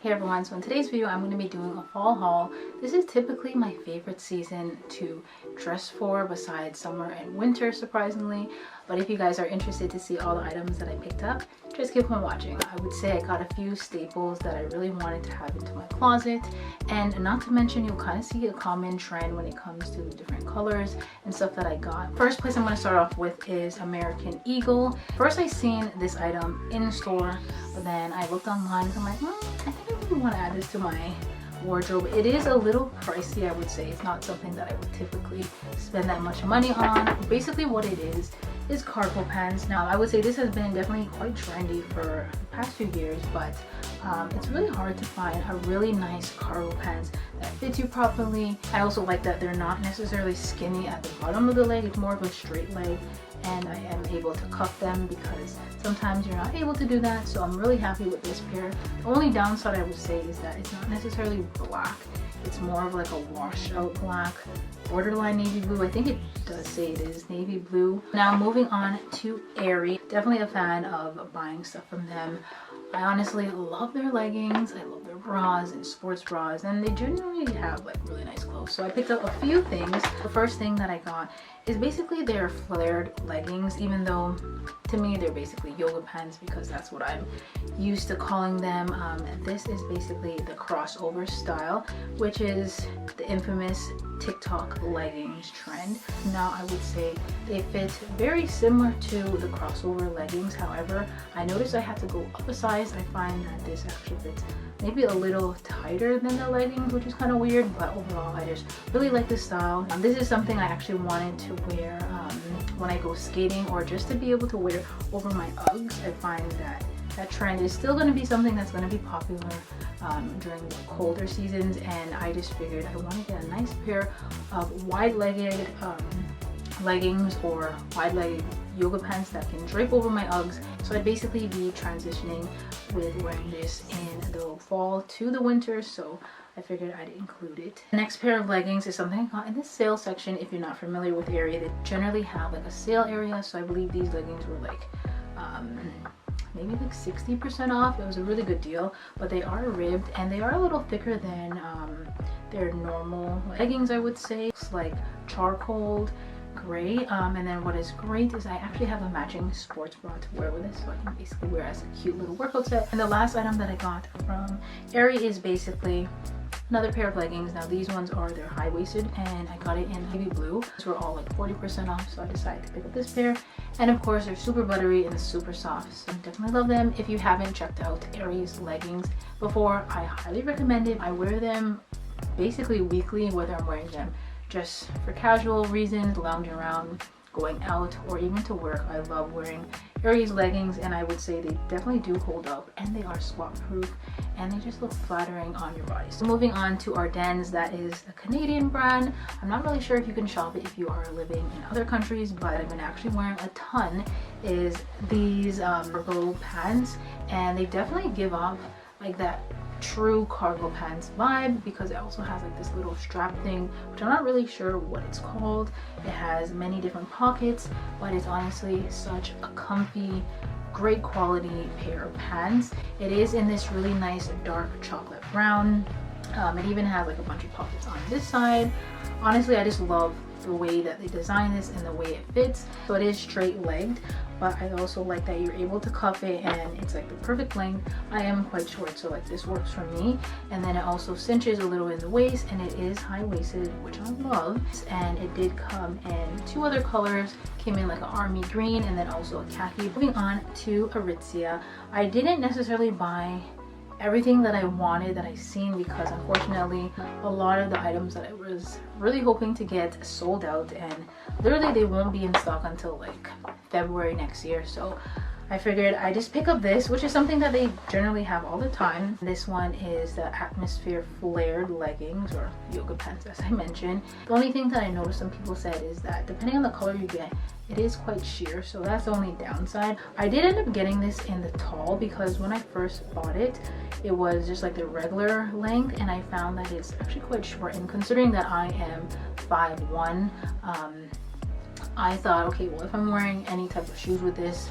Hey everyone, so in today's video I'm going to be doing a fall haul. This is typically my favorite season to dress for besides summer and winter, surprisingly. But if you guys are interested to see all the items that I picked up, just keep on watching. I would say I got a few staples that I really wanted to have into my closet, and not to mention you'll kind of see a common trend when it comes to different colors and stuff that I got. First place I'm going to start off with is American Eagle. First I seen this item in store, but then I looked online and I'm like, I think I really want to add this to my wardrobe. It is a little pricey, I would say. It's not something that I would typically spend that much money on. Basically what it is cargo pants. Now I would say this has been definitely quite trendy for the past few years, but it's really hard to find a really nice cargo pants that fits you properly. I also like that they're not necessarily skinny at the bottom of the leg. It's more of a straight leg, and I am able to cuff them because sometimes you're not able to do that. So I'm really happy with this pair. The only downside I would say is that it's not necessarily black. It's more of like a washed out black, borderline navy blue. I think it does say it is navy blue. Now moving on to Aerie. Definitely a fan of buying stuff from them. I honestly love their leggings. I love their bras and sports bras, and they generally have like really nice clothes. So I picked up a few things. The first thing that I got is basically their flared leggings, even though to me they're basically yoga pants because that's what I'm used to calling them. This is basically the crossover style, which is the infamous TikTok leggings trend. Now I would say they fit very similar to the crossover leggings. However, I noticed I had to go up a size. I find that this actually fits maybe a little tighter than the leggings, which is kind of weird, but overall I just really like this style. This is something I actually wanted to wear when I go skating, or just to be able to wear over my Uggs. I find that that trend is still going to be something that's going to be popular during the colder seasons, and I just figured I want to get a nice pair of wide-legged leggings or wide-legged yoga pants that can drape over my Uggs. So I'd basically be transitioning with wearing this in the fall to the winter, so I figured I'd include it. The next pair of leggings is something I got in this sale section. If you're not familiar with Aerie, they generally have like a sale area, so I believe these leggings were like maybe like 60% off. It was a really good deal, but they are ribbed and they are a little thicker than their normal leggings, I would say. It's like charcoal gray, and then what is great is I actually have a matching sports bra to wear with this, so I can basically wear as a cute little workout set. And the last item that I got from Aerie is basically another pair of leggings. Now these ones are their high-waisted, and I got it in navy blue. These were all like 40% off, so I decided to pick up this pair. And of course they're super buttery and super soft, so I definitely love them. If you haven't checked out Aerie's leggings before, I highly recommend it. I wear them basically weekly, whether I'm wearing them just for casual reasons, lounging around, going out, or even to work. I love wearing Aerie's leggings, and I would say they definitely do hold up, and they are swat proof, and they just look flattering on your body. So moving on to Ardene's, that is a Canadian brand. I'm not really sure if you can shop it if you are living in other countries, but I've been actually wearing a ton is these Virgo pants, and they definitely give off like that true cargo pants vibe, because it also has like this little strap thing, which I'm not really sure what it's called. It has many different pockets, but it's honestly such a comfy, great quality pair of pants. It is in this really nice dark chocolate brown. It even has like a bunch of pockets on this side. Honestly, I just love the way that they design this and the way it fits. So it is straight legged, but I also like that you're able to cuff it, and it's like the perfect length. I am quite short, so like this works for me. And then it also cinches a little in the waist, and it is high-waisted, which I love. And it did come in two other colors. Came in like an army green and then also a khaki. Moving on to Aritzia. I didn't necessarily buy everything that I wanted that I seen, because unfortunately a lot of the items that I was really hoping to get sold out, and literally they won't be in stock until like February next year. So I figured I just pick up this, which is something that they generally have all the time. This one is the Atmosphere flared leggings, or yoga pants as I mentioned. The only thing that I noticed some people said is that depending on the color you get, it is quite sheer, so that's the only downside. I did end up getting this in the tall, because when I first bought it, it was just like the regular length, and I found that it's actually quite short. And considering that I am 5'1", I thought, okay, well, if I'm wearing any type of shoes with this,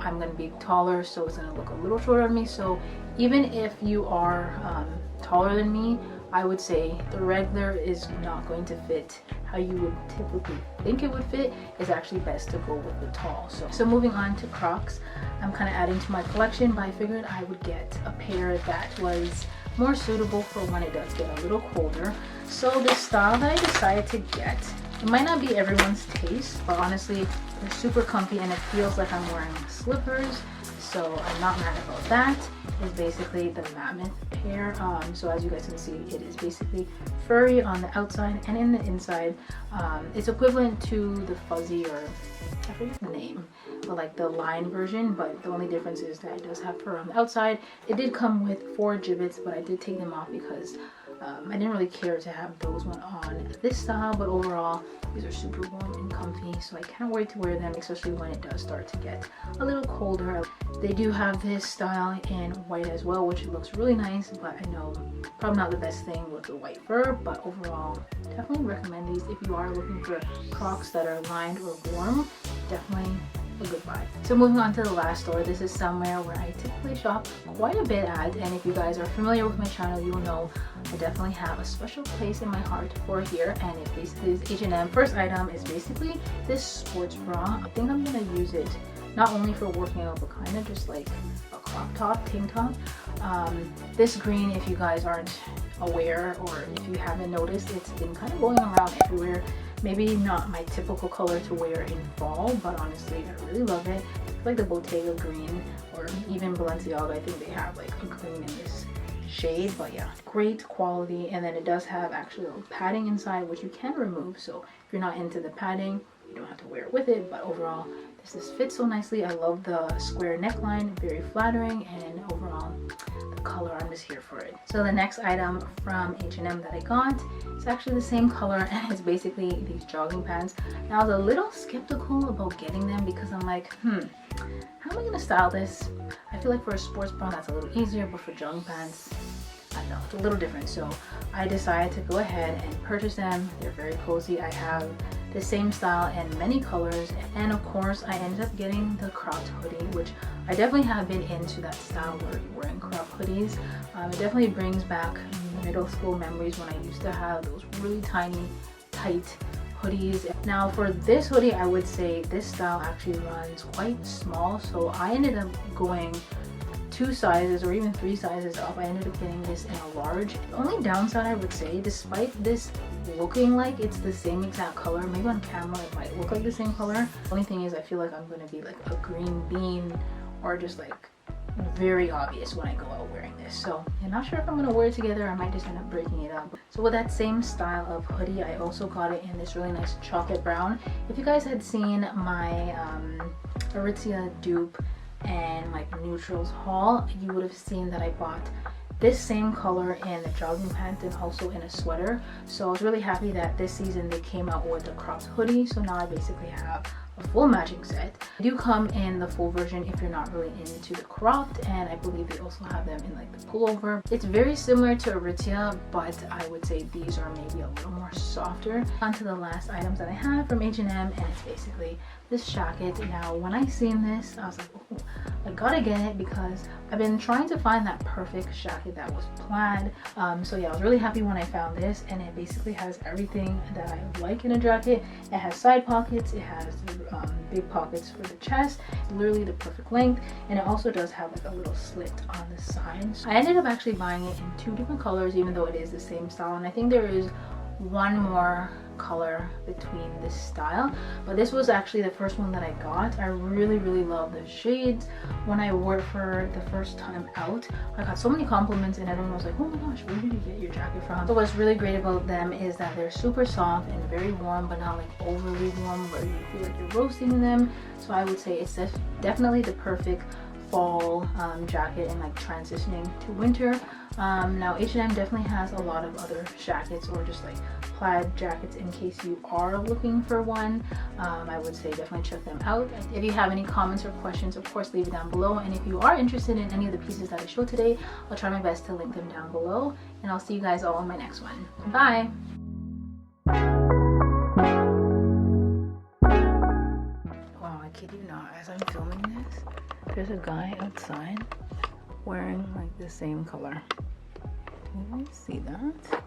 I'm going to be taller, so it's going to look a little shorter on me. So even if you are taller than me, I would say the regular is not going to fit how you would typically think it would fit. It's actually best to go with the tall. So moving on to Crocs, I'm kind of adding to my collection, but I figured I would get a pair that was more suitable for when it does get a little colder. So the style that I decided to get, it might not be everyone's taste, but honestly they're super comfy and it feels like I'm wearing slippers, so I'm not mad about that. Is basically the Mammoth pair. So as you guys can see, it is basically furry on the outside and in the inside. It's equivalent to the fuzzy, or I forget the name, but like the line version, but the only difference is that it does have fur on the outside. It did come with 4 gibbets, but I did take them off because I didn't really care to have those one on this style, but overall these are super warm and comfy, so I can't wait to wear them, especially when it does start to get a little colder. They do have this style in white as well, which looks really nice, but I know probably not the best thing with the white fur, but overall definitely recommend these if you are looking for Crocs that are lined or warm. Definitely a good buy. So moving on to the last store, this is somewhere where I typically shop quite a bit at, and if you guys are familiar with my channel, you will know I definitely have a special place in my heart for here, and it basically is H&M. First item is basically this sports bra. I think I'm gonna use it not only for working out, but kind of just like a crop top, tank top. This green, if you guys aren't aware or if you haven't noticed, it's been kind of going around everywhere. Maybe not my typical color to wear in fall, but honestly I really love it. It's like the Bottega green, or even Balenciaga, I think they have like a green in this shade, but yeah, great quality. And then it does have actually a little padding inside, which you can remove, so if you're not into the padding, you don't have to wear it with it. But overall this fits so nicely. I love the square neckline, very flattering, and overall the color, I'm just here for it. So the next item from H&M that I got, it's actually the same color, and it's basically these jogging pants. Now I was a little skeptical about getting them because I'm like, how am I gonna style this? I feel like for a sports bra that's a little easier, but for jogging pants, I don't know, it's a little different. So I decided to go ahead and purchase them. They're very cozy. I have the same style in many colors, and of course I ended up getting the cropped hoodie, which I definitely have been into that style where you're wearing crop hoodies. It definitely brings back middle school memories when I used to have those really tiny, tight hoodies. Now for this hoodie, I would say this style actually runs quite small, so I ended up going 2 sizes or even 3 sizes up. I ended up getting this in a large. The only downside I would say, despite this looking like it's the same exact color, maybe on camera it might look like the same color, the only thing is I feel like I'm going to be like a green bean, or just like very obvious when I go out wearing this. So I'm not sure if I'm going to wear it together. I might just end up breaking it up. So with that same style of hoodie, I also got it in this really nice chocolate brown. If you guys had seen my Aritzia dupe and like neutrals haul, you would have seen that I bought this same color in the jogging pants and also in a sweater. So I was really happy that this season they came out with the cropped hoodie, so now I basically have a full matching set. They do come in the full version if you're not really into the cropped, and I believe they also have them in like the pullover. It's very similar to Aritzia, but I would say these are maybe a little more softer. On to the last items that I have from H&M, and it's basically this Shacket. Now when I seen this, I was like, oh, I gotta get it because I've been trying to find that perfect Shacket that was plaid. So yeah, I was really happy when I found this, and it basically has everything that I like in a jacket. It has side pockets, it has big pockets for the chest, literally the perfect length, and it also does have like a little slit on the sides. I ended up actually buying it in 2 different colors, even though it is the same style, and I think there is one more color between this style, but this was actually the first one that I got. I really love the shades. When I wore it for the first time out, I got so many compliments, and everyone was like, oh my gosh, where did you get your jacket from? So what's really great about them is that they're super soft and very warm, but not like overly warm where you feel like you're roasting in them. So I would say it's definitely the perfect fall jacket and like transitioning to winter. Now H&M definitely has a lot of other jackets or just like plaid jackets in case you are looking for one. I would say definitely check them out. If you have any comments or questions, of course leave it down below, and if you are interested in any of the pieces that I showed today, I'll try my best to link them down below, and I'll see you guys all in my next one. Bye! Wow, I kid you not, as I'm filming this, there's a guy outside wearing like the same color. Can you guys see that?